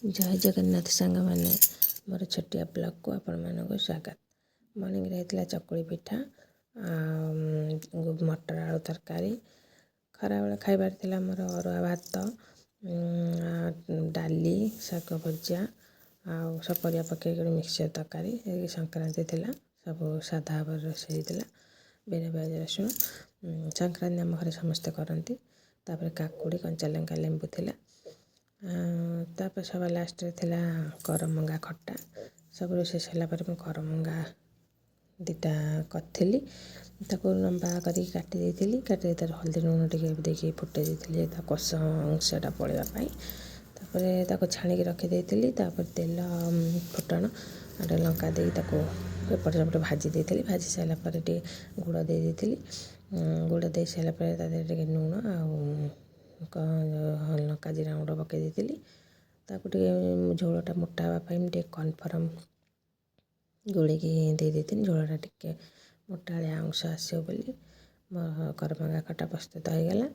जय जगन्नाथ सांग मैंने मोर छोटिया ब्लॉग को आपण मानक स्वागत। मॉर्निंग रही चकुली पिठा मटर आलू तरकारी। खरा बेला खाइबार थिला मोर अरुआ भात डाली शाग भजा सब परिया पकई मिक्सचर तरकारी। संक्रांति थिला सब साधा भाव रोषे बिना प्याज रसुण। संक्रांति आम घर समस्ते करती। तापर काकुड़ी कंचा लंका लेंबू थिला। तापर सब लास्ट रे थिला करमंगा खट्टा। सब रोषे सरला पर करमंगा दुटा करी लंबा करी काटी देइथिली। काटी तार हल्दी लुण टिके देके फुटे देइथिली कष अंशटा पड़ापी। तापरे ताको छाणिकी रखी देइथिली। तापर तेल फुटण आटे लंका दे एपट सेपट भाजी देइथिली। भाजी सारा पर गुड़ दे देइथिली। गुड़ दे सारा पर टिके लुण लंका जीरा गुंड पकई देइथिली। ताको टिके झोलटा मोटा हाँवापाई टिके कनफर्म गोलेकी दे देइथिली। झोलटा टिके मोटाଳିया अंश आसियो बोली करमंगा खट्टा प्रस्तुत हो गला।